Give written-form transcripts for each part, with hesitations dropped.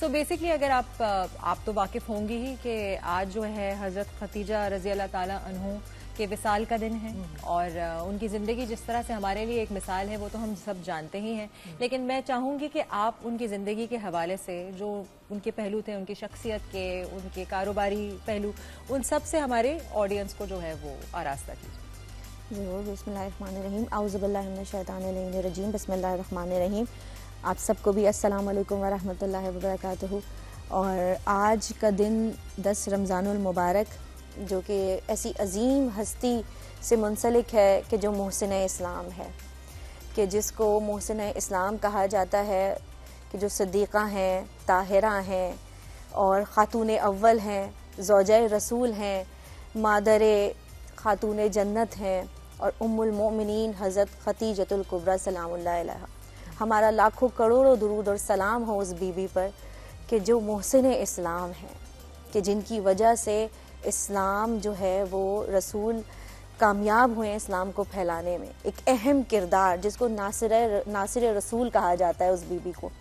So basically अगर आप तो वाकिफ होंगी ही कि आज जो है हज़रत खतीजा रज़ी अल्लाह ताला अन्हु के विसाल का दिन है और उनकी ज़िंदगी जिस तरह से हमारे लिए एक मिसाल है वो तो हम सब जानते ही हैं। लेकिन मैं चाहूँगी कि आप उनकी ज़िंदगी के हवाले से जो उनके पहलू थे, उनकी शख्सियत के, उनके कारोबारी पहलू, उन सब से हमारे ऑडियंस को जो है वो आरास्ता कीजिए। ज़रूर। बिस्मिल्लाहिर्रहमानिर्रहीम, औज़ुबिल्लाहि मिनश्शैतानिर्रजीम, बिस्मिल्लाहिर्रहमानिर्रहीम। आप सबको भी अस्सलाम वालेकुम व रहमतुल्लाहि व बरकातुहू। और आज का दिन 10 रमज़ानुल मुबारक, जो कि ऐसी अजीम हस्ती से मुंसलिक है कि जो मोहसिन इस्लाम है, कि जिसको मोहसिन इस्लाम कहा जाता है, कि जो सिद्दीक़ा हैं, ताहिरा हैं और ख़ातून अव्वल हैं, ज़ौजा रसूल हैं, मादरे ख़ातून जन्नत हैं और उम्मुल मोमिनीन हज़रत खतीजतुल कुबरा सलामुल्लाह अलैहा। हमारा लाखों करोड़ों दुरूद और सलाम हो उस बीबी पर कि जो मोहसिन इस्लाम है, कि जिनकी वजह से इस्लाम जो है वो रसूल कामयाब हुए इस्लाम को फैलाने में। एक अहम किरदार जिसको नासिर रसूल कहा जाता है उस बीबी को।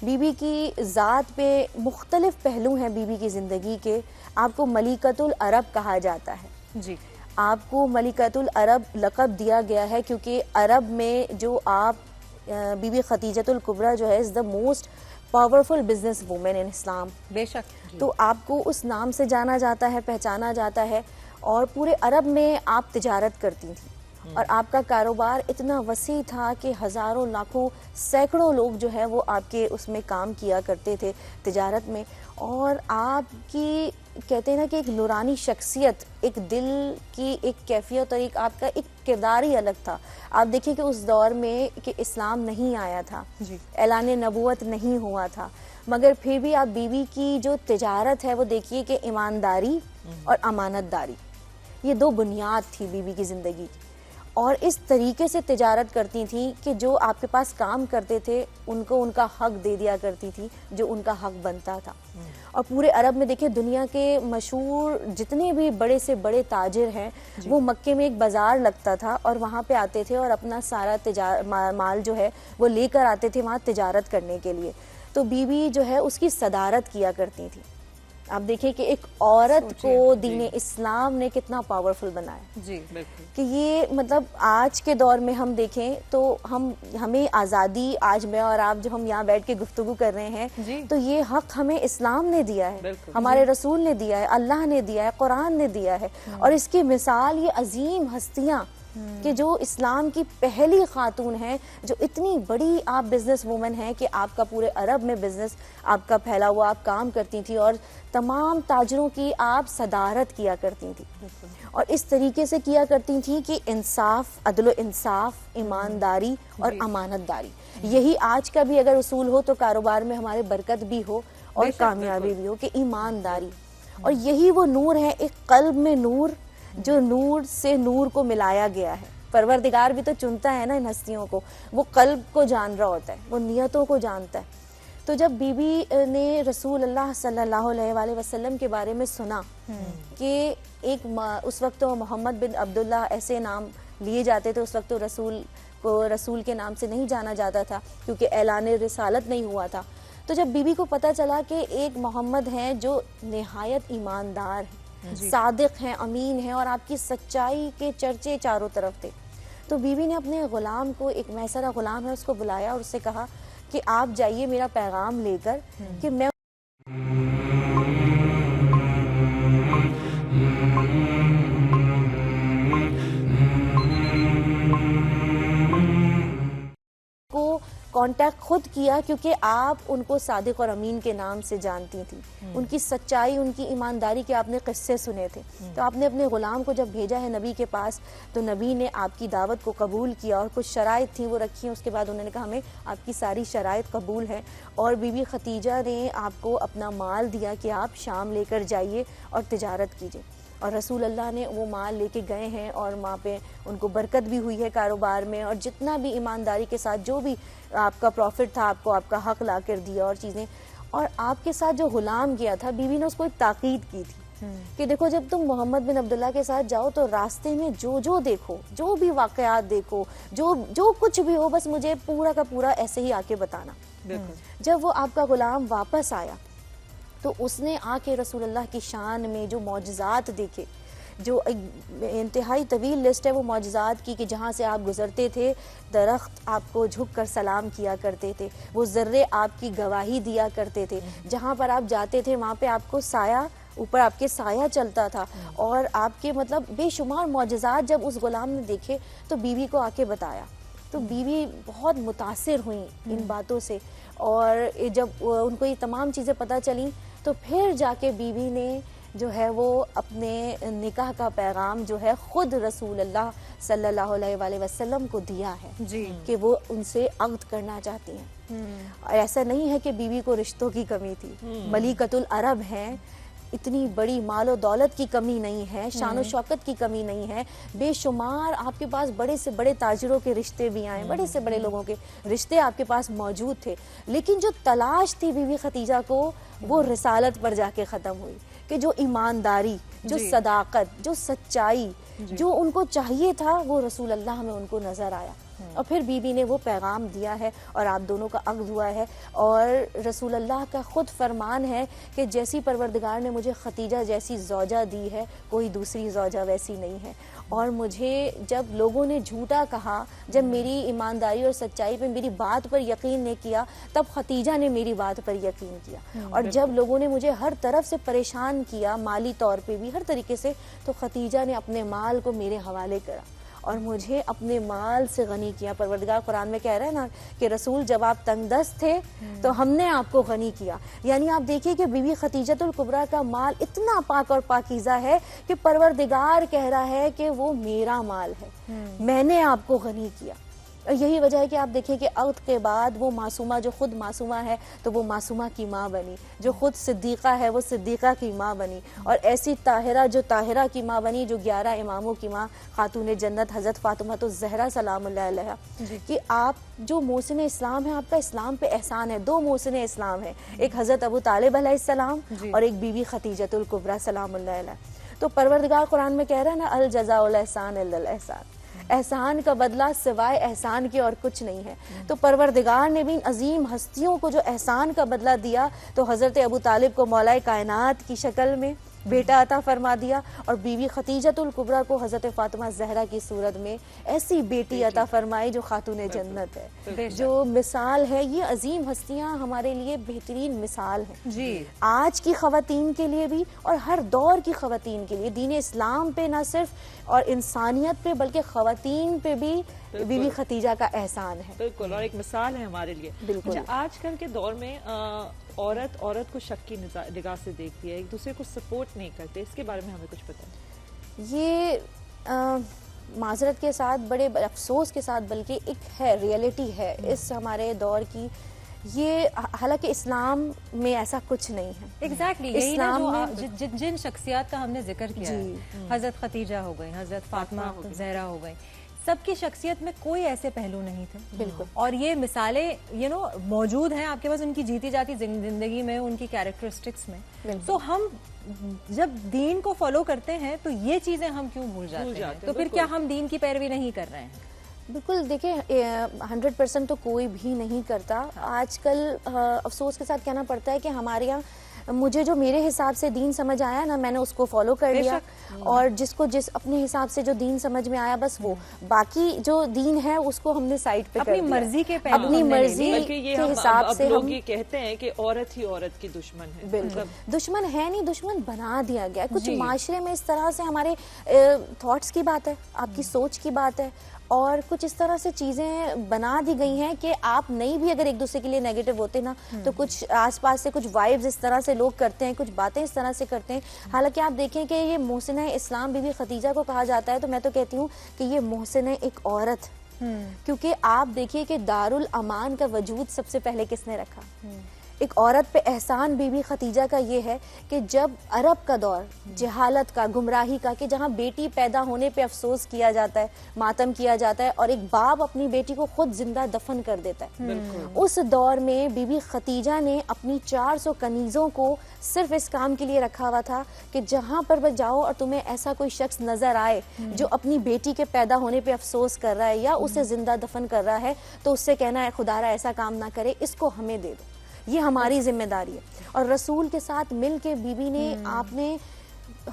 बीबी की ज़ात पे मुख्तलिफ पहलू हैं बीबी की ज़िंदगी के। आपको मलिकतुल अरब कहा जाता है जी। आपको मलिकतुल अरब लक़ब दिया गया है क्योंकि अरब में जो आप बीबी खतीजतुल कुबरा जो है is the most powerful business women in Islam. बेशक। तो आपको उस नाम से जाना जाता है, पहचाना जाता है। और पूरे अरब में आप तिजारत करती थी और आपका कारोबार इतना वसी था कि हज़ारों लाखों सैकड़ों लोग जो है वो आपके उसमें काम किया करते थे तिजारत में। और आपकी कहते हैं ना कि एक नूरानी शख्सियत, एक दिल की एक कैफियत और एक आपका एक किरदार ही अलग था। आप देखिए कि उस दौर में कि इस्लाम नहीं आया था, ऐलान नबूवत नहीं हुआ था, मगर फिर भी आप बीवी की जो तिजारत है वो देखिए कि ईमानदारी और अमानतदारी, ये दो बुनियाद थी बीवी की ज़िंदगी की। और इस तरीके से तिजारत करती थी कि जो आपके पास काम करते थे उनको उनका हक दे दिया करती थी, जो उनका हक बनता था। और पूरे अरब में देखिए दुनिया के मशहूर जितने भी बड़े से बड़े ताजिर हैं वो मक्के में एक बाज़ार लगता था और वहाँ पे आते थे और अपना सारा माल जो है वो लेकर आते थे वहाँ तिजारत करने के लिए। तो बीवी जो है उसकी सदारत किया करती थी। आप देखिए कि एक औरत को दीन इस्लाम ने कितना पावरफुल बनाया जी, कि ये मतलब आज के दौर में हम देखें तो हमें आज़ादी, आज मैं और आप जो हम यहाँ बैठ के गुफ्तगू कर रहे हैं, तो ये हक हमें इस्लाम ने दिया है, हमारे रसूल ने दिया है, अल्लाह ने दिया है, कुरान ने दिया है। और इसकी मिसाल ये अजीम हस्तियाँ कि जो इस्लाम की पहली खातून हैं, जो इतनी बड़ी आप बिजनेस वूमन हैं कि आपका पूरे अरब में बिजनेस आपका फैला हुआ, आप काम करती थी और तमाम ताजरों की आप सदारत किया करती थी। और इस तरीके से किया करती थी कि इंसाफ, अदल इंसाफ, ईमानदारी और अमानतदारी, यही आज का भी अगर उसूल हो तो कारोबार में हमारे बरकत भी हो और कामयाबी भी हो, कि ईमानदारी। और यही वो नूर है, एक कल्ब में नूर, जो नूर से नूर को मिलाया गया है। परवरदिगार भी तो चुनता है ना इन हस्तियों को, वो कल्ब को जान रहा होता है, वो नियतों को जानता है। तो जब बीबी ने रसूल अल्लाह सल्लल्लाहु अलैहि वसल्लम के बारे में सुना कि एक उस वक्त तो मोहम्मद बिन अब्दुल्लाह ऐसे नाम लिए जाते थे, उस वक्त तो रसूल को रसूल के नाम से नहीं जाना जाता था क्योंकि ऐलान रिसालत नहीं हुआ था। तो जब बीबी को पता चला कि एक मोहम्मद हैं जो निहायत ईमानदार हैं, सादिक हैं, अमीन हैं और आपकी सच्चाई के चर्चे चारों तरफ थे, तो बीवी ने अपने गुलाम को, एक मैसरा गुलाम है उसको बुलाया और उससे कहा कि आप जाइए मेरा पैगाम लेकर कि मैं को कांटेक्ट खुद किया क्योंकि आप उनको सादिक और अमीन के नाम से जानती थी, उनकी सच्चाई, उनकी ईमानदारी के आपने किस्से सुने थे। तो आपने अपने गुलाम को जब भेजा है नबी के पास, तो नबी ने आपकी दावत को कबूल किया और कुछ शराइत थी वो रखी हैं। उसके बाद उन्होंने कहा हमें आपकी सारी शराइत कबूल है और बीबी खतीजा ने आपको अपना माल दिया कि आप शाम लेकर जाइए और तिजारत कीजिए। और रसूल अल्लाह ने वो माल लेके गए हैं और वहाँ पे उनको बरकत भी हुई है कारोबार में, और जितना भी ईमानदारी के साथ जो भी आपका प्रॉफिट था आपको आपका हक ला कर दिया और चीज़ें। और आपके साथ जो गुलाम गया था, बीवी ने उसको एक ताकीद की थी कि देखो जब तुम मोहम्मद बिन अब्दुल्ला के साथ जाओ तो रास्ते में जो देखो, जो भी वाकयात देखो, जो कुछ भी हो, बस मुझे पूरा का पूरा ऐसे ही आके बताना। जब वो आपका गुलाम वापस आया तो उसने आके रसूलुल्लाह की शान में जो मौजज़ात देखे, जो इंतहाई तवील लिस्ट है वो मौजज़ात की, कि जहाँ से आप गुजरते थे दरख्त आपको झुक कर सलाम किया करते थे, वो ज़र्रे आपकी गवाही दिया करते थे, जहाँ पर आप जाते थे वहाँ पे आपको साया, ऊपर आपके साया चलता था, और आपके मतलब बेशुमार मौजज़ात जब उस गुलाम ने देखे तो बीवी को आके बताया, तो बीवी बहुत मुतासिर हुई इन बातों से, और जब उनको ये तमाम चीज़ें पता चली तो फिर जाके बीवी ने जो है वो अपने निकाह का पैगाम जो है खुद रसूलुल्लाह सल्लल्लाहु अलैहि वसल्लम को दिया है जी, कि वो उनसे अक़्द करना चाहती हैं। ऐसा नहीं है कि बीवी को रिश्तों की कमी थी, मलिकतुल अरब हैं, इतनी बड़ी मालो दौलत की कमी नहीं है, शान शौकत की कमी नहीं है, बेशुमार आपके पास बड़े से बड़े ताजिरों के रिश्ते भी आए, बड़े से बड़े लोगों के रिश्ते आपके पास मौजूद थे, लेकिन जो तलाश थी बीवी खदीजा को वो रिसालत पर जाके ख़त्म हुई, कि जो ईमानदारी, जो सदाकत, जो सच्चाई जो उनको चाहिए था वो रसूल अल्लाह में उनको नज़र आया, और फिर बीबी ने वो पैगाम दिया है और आप दोनों का अक़्द हुआ है। और रसूल अल्लाह का ख़ुद फरमान है कि जैसी परवरदिगार ने मुझे खतीजा जैसी ज़ौजा दी है कोई दूसरी ज़ौजा वैसी नहीं है, और मुझे जब लोगों ने झूठा कहा, जब मेरी ईमानदारी और सच्चाई पे मेरी बात पर यकीन नहीं किया, तब खतीजा ने मेरी बात पर यकीन किया, और जब लोगों ने मुझे हर तरफ से परेशान किया, माली तौर पे भी हर तरीके से, तो खतीजा ने अपने माल को मेरे हवाले करा और मुझे अपने माल से गनी किया। परवरदिगार कुरान में कह रहा है ना कि रसूल जब आप तंगदस्त थे तो हमने आपको गनी किया, यानी आप देखिए कि बीवी खतीजतुल कुबरा का माल इतना पाक और पाकीज़ा है कि परवरदिगार कह रहा है कि वो मेरा माल है, मैंने आपको गनी किया। और यही वजह है कि आप देखिए कि अक़्द के बाद वो मासूमा जो खुद मासूमा है तो वो मासूमा की माँ बनी, जो खुद सिद्दीक़ा है वो सिद्दीक़ा की माँ बनी, और ऐसी ताहिरा जो ताहिरा की माँ बनी, जो 11 इमामों की माँ खातून जन्नत हज़रत फ़ातिमा तो ज़हरा सलामुल्लाह अलैहा, कि आप जो मोहसिन इस्लाम है, आपका इस्लाम पे एहसान है। 2 मोहसिन इस्लाम है, एक हज़रत अबू तालिब अलैहिस्सलाम और एक बीवी खतीजतुल कुबरा सलामुल्लाह अलैहा। तो परवरदिगार कुरान में कह रहा है ना, अल जज़ाउल एहसान इल्लल एहसान, एहसान का बदला सिवाय एहसान के और कुछ नहीं है। तो परवरदिगार ने भी इन अजीम हस्तियों को जो एहसान का बदला दिया, तो हज़रत अबू तालिब को मौलाए कायनात की शक्ल में बेटा अता फरमा दिया, और बीवी खतीजतुल कुबरा को हज़रत फ़ातिमा ज़हरा की सूरत में ऐसी बेटी अता फरमाई जो खातून जन्नत है। जो मिसाल है, ये अजीम हस्तियाँ हमारे लिए बेहतरीन मिसाल हैं जी, आज की ख़वातीन के लिए भी और हर दौर की ख़वातीन के लिए। दीन इस्लाम पे ना सिर्फ और इंसानियत पे बल्कि ख़वातीन पे भी बीवी खतीजा का एहसान है। बिल्कुल, और एक मिसाल है हमारे लिए। बिल्कुल। अच्छा, आजकल के दौर में औरत को शक की निगाह से देखती है, एक दूसरे को सपोर्ट नहीं करते, इसके बारे में हमें कुछ पता है? ये माजरत के साथ, बड़े अफसोस के साथ, बल्कि एक है रियलिटी है इस हमारे दौर की। ये हालांकि इस्लाम में ऐसा कुछ नहीं है। एग्जैक्टली इस्लाम में जिन शख्सियात का हमने जिक्र किया है, हज़रत खतीजा हो गई, हज़रत फातिमा ज़हरा हो गई, सबकी शख्सियत में कोई ऐसे पहलू नहीं थे। बिल्कुल। और ये मिसालें मौजूद हैं आपके पास उनकी जीती जाती जिंदगी में, उनकी कैरेक्टरिस्टिक्स में। तो हम जब दीन को फॉलो करते हैं तो ये चीजें हम क्यों भूल जाते हैं? तो फिर क्या हम दीन की पैरवी नहीं कर रहे हैं? बिल्कुल, देखिए 100% तो कोई भी नहीं करता। आजकल अफसोस के साथ कहना पड़ता है कि हमारे यहाँ मुझे जो मेरे हिसाब से दीन समझ आया ना, मैंने उसको फॉलो कर लिया, और जिसको जिस अपने हिसाब से जो दीन समझ में आया बस वो, बाकी जो दीन है उसको हमने साइड पे अपनी मर्जी के अपनी मर्जी के हिसाब से हम ये कहते हैं कि औरत ही औरत की दुश्मन है। बिल्कुल, दुश्मन है नहीं, दुश्मन बना दिया गया। कुछ माशरे में इस तरह से हमारे थॉट्स की बात है, आपकी सोच की बात है, और कुछ इस तरह से चीज़ें बना दी गई हैं कि आप नहीं भी अगर एक दूसरे के लिए नेगेटिव होते ना, तो कुछ आसपास से कुछ वाइब्स इस तरह से लोग करते हैं, कुछ बातें इस तरह से करते हैं। हालांकि आप देखें कि ये मोहसिन इस्लाम बीवी खतीजा को कहा जाता है, तो मैं तो कहती हूँ कि ये मोहसिन एक औरत, क्योंकि आप देखिए कि दारुल अमान का वजूद सबसे पहले किसने रखा? एक औरत पे एहसान बीबी खतीजा का ये है कि जब अरब का दौर जहालत का, गुमराही का, कि जहाँ बेटी पैदा होने पे अफसोस किया जाता है, मातम किया जाता है और एक बाप अपनी बेटी को खुद जिंदा दफन कर देता है, उस दौर में बीबी खतीजा ने अपनी 400 कनीजों को सिर्फ इस काम के लिए रखा हुआ था कि जहाँ पर भी जाओ और तुम्हें ऐसा कोई शख्स नजर आए जो अपनी बेटी के पैदा होने पे अफसोस कर रहा है या उसे जिंदा दफन कर रहा है, तो उससे कहना है खुदारा ऐसा काम ना करे, इसको हमें दे दो, ये हमारी जिम्मेदारी है। और रसूल के साथ मिल के बीबी ने, आपने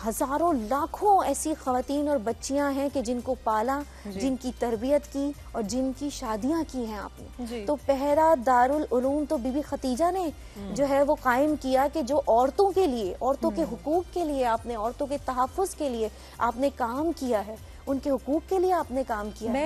हजारों लाखों ऐसी खवातीन और बच्चियां हैं कि जिनको पाला, जिनकी तरबियत की और जिनकी शादियां की हैं आपने। तो पहरा दारुल उलूम तो बीबी खतीजा ने जो है वो कायम किया कि जो औरतों के लिए, औरतों के हुकूक के लिए आपने, औरतों के तहफ़्फ़ुज़ के लिए आपने काम किया है, उनके हुकूक के लिए आपने काम किया है।